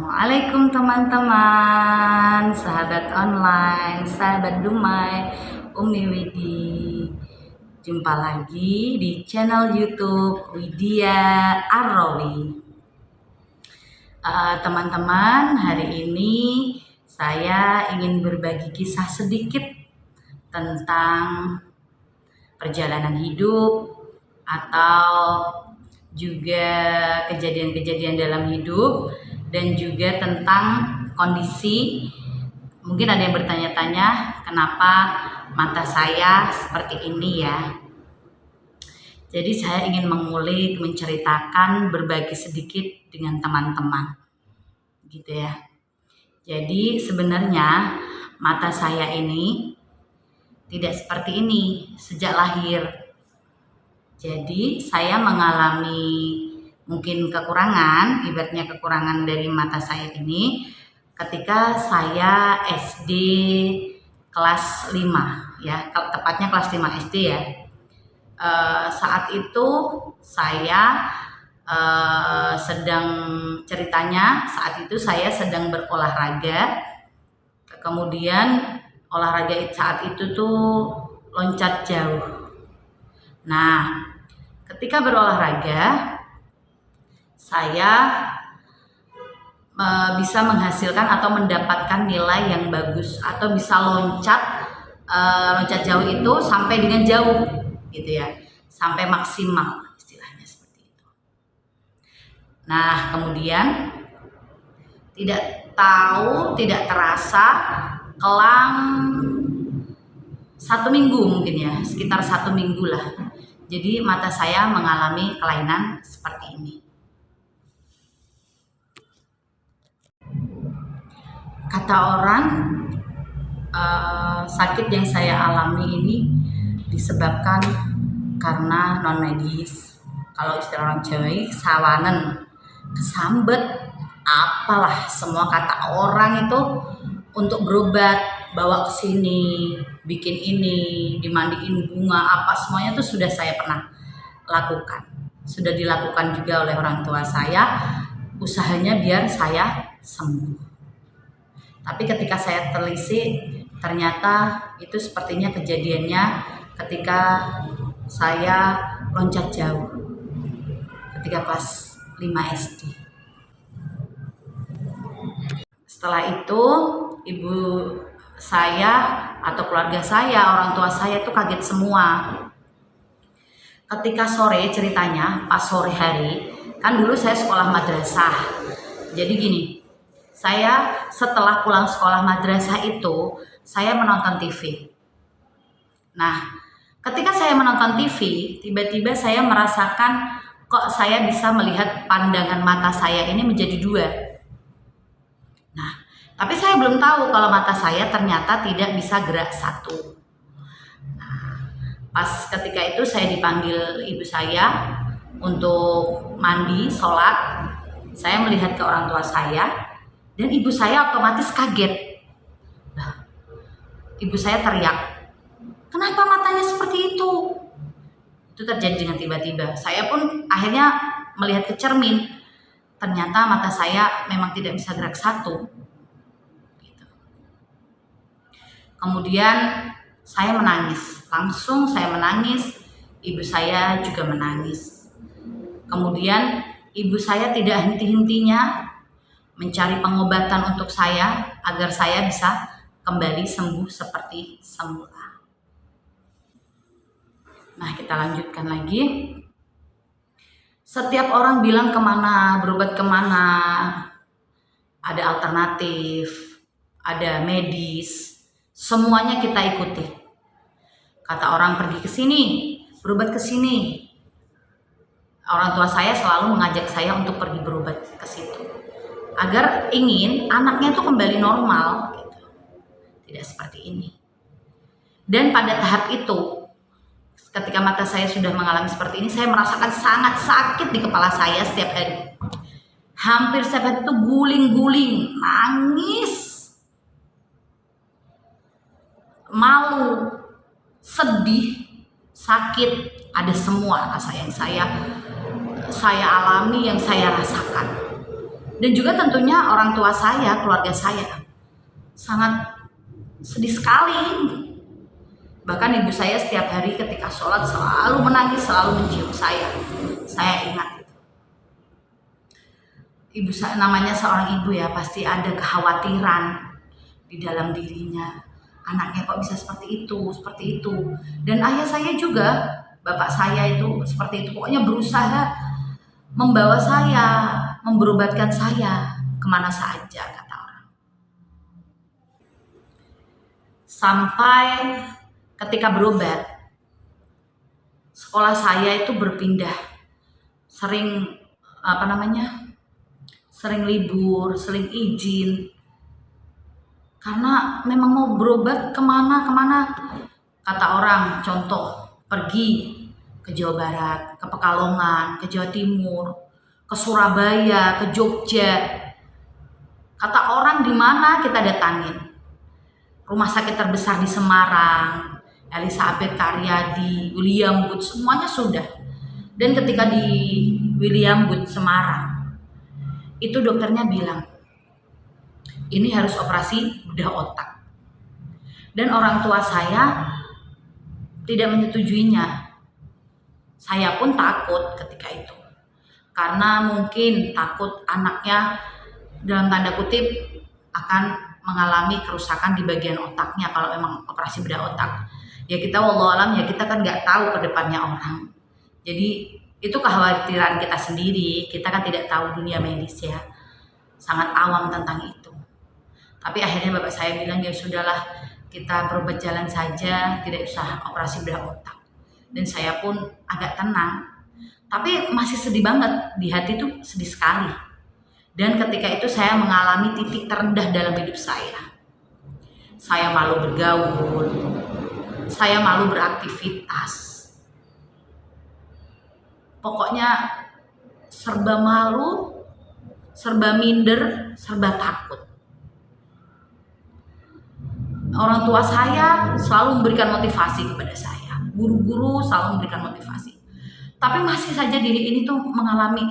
Assalamualaikum teman-teman, sahabat online, sahabat Dumai, Umi Widi. Jumpa lagi di channel YouTube Widya Arrowi. Teman-teman, hari ini saya ingin berbagi kisah sedikit tentang perjalanan hidup atau juga kejadian-kejadian dalam hidup, dan juga tentang kondisi. Mungkin ada yang bertanya-tanya kenapa mata saya seperti ini ya. Jadi saya ingin mengulik, menceritakan, berbagi sedikit dengan teman-teman gitu ya. Jadi sebenarnya mata saya ini tidak seperti ini sejak lahir. Jadi saya mengalami mungkin kekurangan, ibaratnya kekurangan dari mata saya ini ketika saya SD kelas 5 ya, tepatnya kelas 5 SD ya. Saat itu saya saat itu saya sedang berolahraga. Kemudian olahraga saat itu tuh loncat jauh. Nah, ketika berolahraga saya bisa menghasilkan atau mendapatkan nilai yang bagus, atau bisa loncat jauh itu sampai dengan jauh gitu ya, sampai maksimal istilahnya seperti itu. Nah, kemudian tidak terasa kelang 1 minggu mungkin ya, sekitar 1 minggu lah. Jadi mata saya mengalami kelainan seperti ini. Kata orang, sakit yang saya alami ini disebabkan karena non medis. Kalau istilah orang Jawa, sawanen, kesambet, apalah semua kata orang itu untuk berobat, bawa ke sini, bikin ini, dimandiin bunga, apa semuanya itu sudah saya pernah lakukan. Sudah dilakukan juga oleh orang tua saya, usahanya biar saya sembuh. Tapi ketika saya telisik, ternyata itu sepertinya kejadiannya ketika saya loncat jauh, ketika kelas 5 SD. Setelah itu ibu saya atau keluarga saya, orang tua saya itu kaget semua. Ketika sore, ceritanya pas sore hari, kan dulu saya sekolah madrasah. Jadi gini, saya setelah pulang sekolah madrasah itu, saya menonton TV. Nah, ketika saya menonton TV, tiba-tiba saya merasakan kok saya bisa melihat pandangan mata saya ini menjadi 2. Nah, tapi saya belum tahu kalau mata saya ternyata tidak bisa gerak 1. Nah, pas ketika itu saya dipanggil ibu saya untuk mandi, sholat. Saya melihat ke orang tua saya, dan ibu saya otomatis kaget. Nah, ibu saya teriak, "Kenapa matanya seperti itu?" Itu terjadi dengan tiba-tiba. Saya pun akhirnya melihat ke cermin. Ternyata mata saya memang tidak bisa gerak 1. Kemudian saya menangis, langsung saya menangis, ibu saya juga menangis. Kemudian ibu saya tidak henti-hentinya mencari pengobatan untuk saya agar saya bisa kembali sembuh seperti semula. Nah, kita lanjutkan lagi. Setiap orang bilang berobat kemana, ada alternatif, ada medis, semuanya kita ikuti. Kata orang pergi ke sini, berobat ke sini. Orang tua saya selalu mengajak saya untuk pergi berobat ke situ, agar ingin anaknya tuh kembali normal gitu. Tidak seperti ini. Dan pada tahap itu, ketika mata saya sudah mengalami seperti ini, saya merasakan sangat sakit di kepala saya setiap hari. Hampir setiap hari itu guling-guling, nangis, malu, sedih, sakit, ada semua rasa yang saya alami, yang saya rasakan. Dan juga tentunya orang tua saya, keluarga saya sangat sedih sekali. Bahkan ibu saya setiap hari ketika sholat selalu menangis, selalu mencium saya. Saya ingat ibu saya, namanya seorang ibu ya, pasti ada kekhawatiran di dalam dirinya. Anaknya kok bisa seperti itu. Dan ayah saya juga, bapak saya itu seperti itu. Pokoknya berusaha membawa saya, memberobatkan saya kemana saja, kata orang. Sampai ketika berobat, sekolah saya itu berpindah, sering sering libur, sering izin, karena memang mau berobat kemana, kata orang. Contoh, pergi ke Jawa Barat, ke Pekalongan, ke Jawa Timur, ke Surabaya, ke Jogja. Kata orang, di mana kita datangin? Rumah sakit terbesar di Semarang, Elizabeth Karyadi, William Booth, semuanya sudah. Dan ketika di William Booth Semarang, itu dokternya bilang, ini harus operasi bedah otak. Dan orang tua saya tidak menyetujuinya. Saya pun takut ketika itu, karena mungkin takut anaknya dalam tanda kutip akan mengalami kerusakan di bagian otaknya kalau memang operasi bedah otak. Ya kita wallahualam, ya kita kan nggak tahu ke depannya orang. Jadi itu kekhawatiran kita sendiri, kita kan tidak tahu dunia medis ya, sangat awam tentang itu. Tapi akhirnya bapak saya bilang, ya sudahlah, kita berobat jalan saja, tidak usah operasi bedah otak. Dan saya pun agak tenang, tapi masih sedih banget, di hati itu sedih sekali. Dan ketika itu saya mengalami titik terendah dalam hidup saya. Saya malu bergaul, saya malu beraktivitas. Pokoknya serba malu, serba minder, serba takut. Orang tua saya selalu memberikan motivasi kepada saya, guru-guru selalu memberikan motivasi. Tapi masih saja diri ini tuh mengalami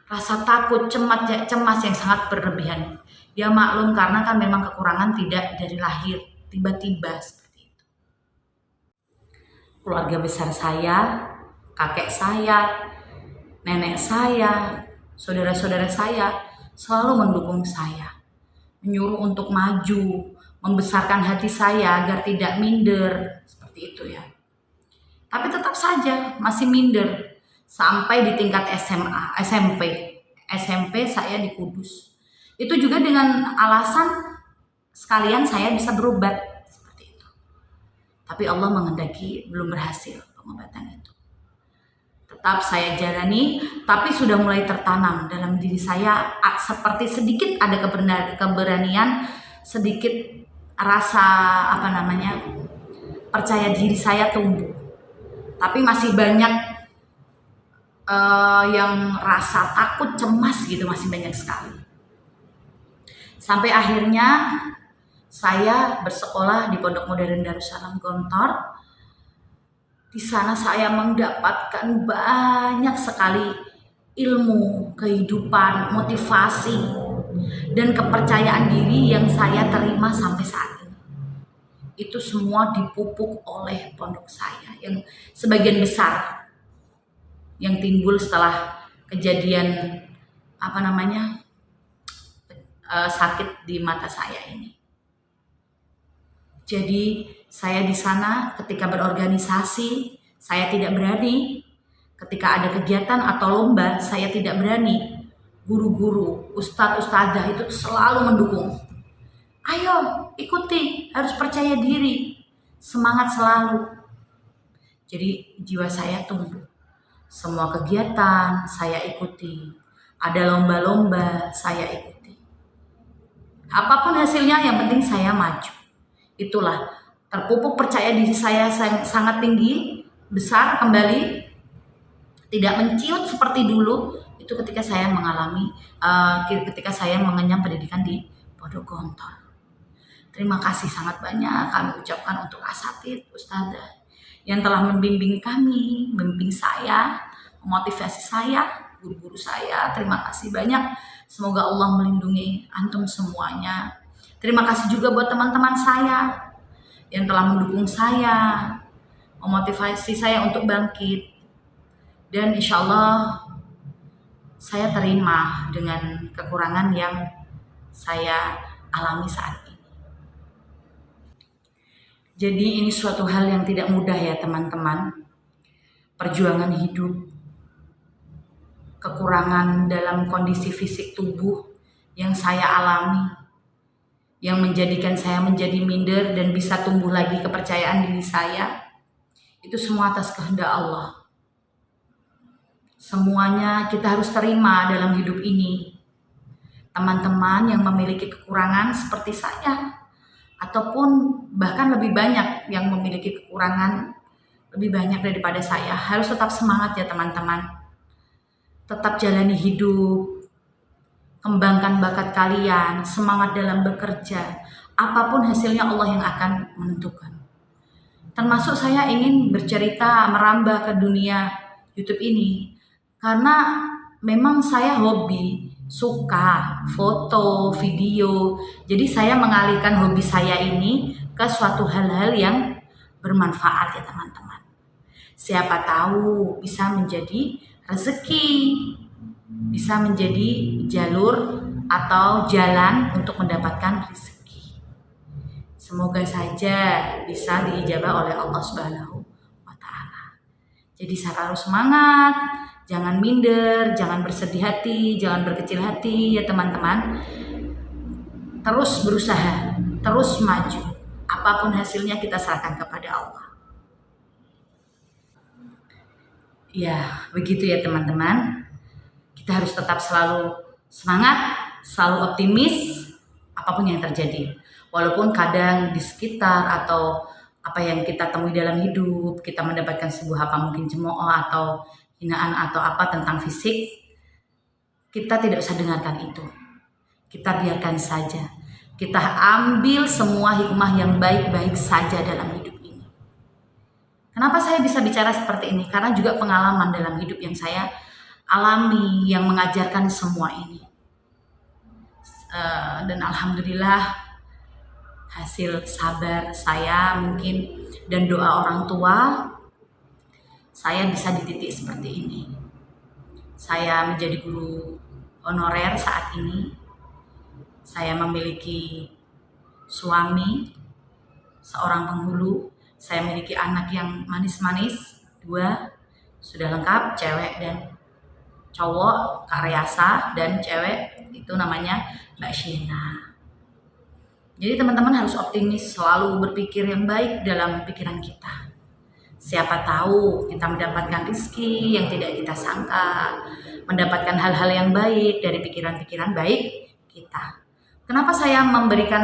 rasa takut, cemas yang sangat berlebihan. Ya maklum, karena kan memang kekurangan tidak dari lahir, tiba-tiba seperti itu. Keluarga besar saya, kakek saya, nenek saya, saudara-saudara saya selalu mendukung saya, menyuruh untuk maju, membesarkan hati saya agar tidak minder, seperti itu ya. Tapi tetap saja masih minder sampai di tingkat SMA, SMP saya di Kudus. Itu juga dengan alasan sekalian saya bisa berobat, seperti itu. Tapi Allah menghendaki belum berhasil pengobatan itu. Tetap saya jalani, tapi sudah mulai tertanam dalam diri saya seperti sedikit ada keberanian, sedikit rasa percaya diri saya tumbuh. Tapi masih banyak yang rasa takut, cemas gitu, masih banyak sekali. Sampai akhirnya saya bersekolah di Pondok Modern Darussalam Gontor. Di sana saya mendapatkan banyak sekali ilmu, kehidupan, motivasi, dan kepercayaan diri yang saya terima sampai saat ini. Itu semua dipupuk oleh pondok saya yang sebagian besar yang timbul setelah kejadian sakit di mata saya ini. Jadi saya di sana ketika berorganisasi, saya tidak berani. Ketika ada kegiatan atau lomba, saya tidak berani. Guru-guru, ustadz-ustadzah itu selalu mendukung. Ayo ikuti, harus percaya diri, semangat selalu. Jadi jiwa saya tumbuh. Semua kegiatan saya ikuti. Ada lomba-lomba, saya ikuti. Apapun hasilnya, yang penting saya maju. Itulah, terpupuk percaya diri saya sangat tinggi, besar kembali, tidak menciut seperti dulu. Itu ketika saya ketika saya mengenyam pendidikan di Pondok Gontor. Terima kasih sangat banyak kami ucapkan untuk asatidz, ustadzah yang telah membimbing kami, membimbing saya, memotivasi saya guru-guru saya. Terima kasih banyak. Semoga Allah melindungi antum semuanya. Terima kasih juga buat teman-teman saya yang telah mendukung saya, memotivasi saya untuk bangkit. Dan insya Allah saya terima dengan kekurangan yang saya alami saat ini. Jadi ini suatu hal yang tidak mudah ya teman-teman. Perjuangan hidup, kekurangan dalam kondisi fisik tubuh yang saya alami, yang menjadikan saya menjadi minder dan bisa tumbuh lagi kepercayaan diri saya, itu semua atas kehendak Allah. Semuanya kita harus terima dalam hidup ini. Teman-teman yang memiliki kekurangan seperti saya, ataupun bahkan lebih banyak yang memiliki kekurangan lebih banyak daripada saya, harus tetap semangat ya teman-teman. Tetap jalani hidup, kembangkan bakat kalian, semangat dalam bekerja. Apapun hasilnya Allah yang akan menentukan. Termasuk saya ingin bercerita, merambah ke dunia YouTube ini karena memang saya hobi, suka foto, video. Jadi saya mengalihkan hobi saya ini ke suatu hal-hal yang bermanfaat ya teman-teman. Siapa tahu bisa menjadi rezeki, bisa menjadi jalur atau jalan untuk mendapatkan rezeki. Semoga saja bisa diijabah oleh Allah Subhanahu wa Ta'ala. Jadi saya harus semangat, jangan minder, jangan bersedih hati, jangan berkecil hati ya teman-teman. Terus berusaha, terus maju. Apapun hasilnya kita serahkan kepada Allah. Ya, begitu ya teman-teman. Kita harus tetap selalu semangat, selalu optimis apapun yang terjadi. Walaupun kadang di sekitar atau apa yang kita temui dalam hidup, kita mendapatkan sebuah apa mungkin cemooh atau hinaan atau apa tentang fisik, kita tidak usah dengarkan itu. Kita biarkan saja. Kita ambil semua hikmah yang baik-baik saja dalam hidup ini. Kenapa saya bisa bicara seperti ini? Karena juga pengalaman dalam hidup yang saya alami yang mengajarkan semua ini. Dan alhamdulillah hasil sabar saya mungkin dan doa orang tua, saya bisa di titik seperti ini. Saya menjadi guru honorer saat ini. Saya memiliki suami, seorang penghulu. Saya memiliki anak yang manis-manis, 2, sudah lengkap, cewek dan cowok, Kak Riasa, dan cewek itu namanya Mbak Shena. Jadi teman-teman harus optimis, selalu berpikir yang baik dalam pikiran kita. Siapa tahu kita mendapatkan rezeki yang tidak kita sangka, mendapatkan hal-hal yang baik dari pikiran-pikiran baik kita. Kenapa saya memberikan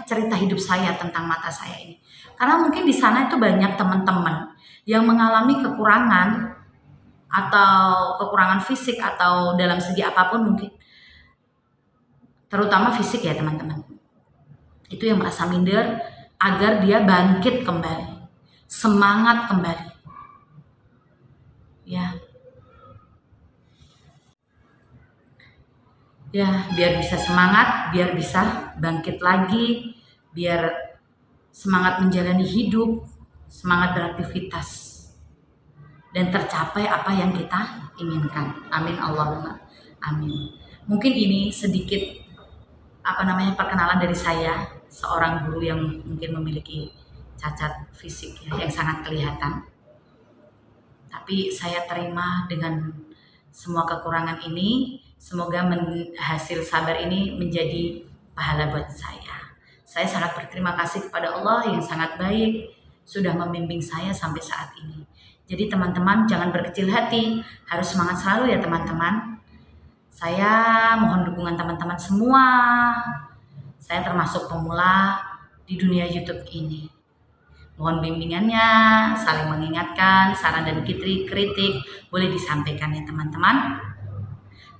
cerita hidup saya tentang mata saya ini? Karena mungkin di sana itu banyak teman-teman yang mengalami kekurangan atau kekurangan fisik atau dalam segi apapun mungkin. Terutama fisik ya teman-teman. Itu yang merasa minder agar dia bangkit kembali. Semangat kembali. Ya, biar bisa semangat, biar bisa bangkit lagi, biar semangat menjalani hidup, semangat beraktivitas, dan tercapai apa yang kita inginkan. Amin Allahumma amin. Mungkin ini sedikit perkenalan dari saya, seorang guru yang mungkin memiliki cacat fisik yang sangat kelihatan. Tapi saya terima dengan semua kekurangan ini. Semoga hasil sabar ini menjadi pahala buat saya. Saya sangat berterima kasih kepada Allah yang sangat baik sudah membimbing saya sampai saat ini. Jadi teman-teman jangan berkecil hati, harus semangat selalu ya teman-teman. Saya mohon dukungan teman-teman semua. Saya termasuk pemula di dunia YouTube ini. Mohon bimbingannya, saling mengingatkan, saran dan kritik boleh disampaikan ya teman-teman.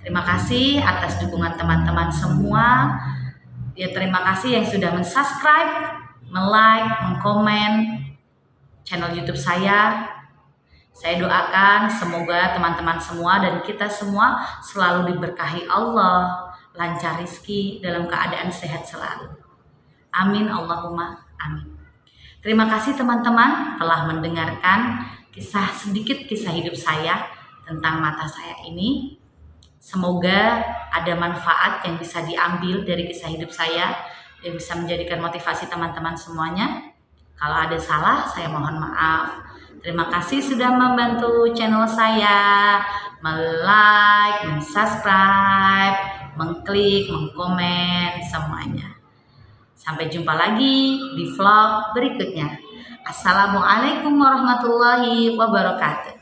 Terima kasih atas dukungan teman-teman semua. Ya, terima kasih yang sudah men-subscribe, like, men-komen channel YouTube saya. Saya doakan semoga teman-teman semua dan kita semua selalu diberkahi Allah, lancar rizki, dalam keadaan sehat selalu. Amin Allahumma amin. Terima kasih teman-teman telah mendengarkan sedikit kisah hidup saya tentang mata saya ini. Semoga ada manfaat yang bisa diambil dari kisah hidup saya, yang bisa menjadikan motivasi teman-teman semuanya. Kalau ada salah, saya mohon maaf. Terima kasih sudah membantu channel saya, like, subscribe, mengklik, mengkomen, semuanya. Sampai jumpa lagi di vlog berikutnya. Assalamualaikum warahmatullahi wabarakatuh.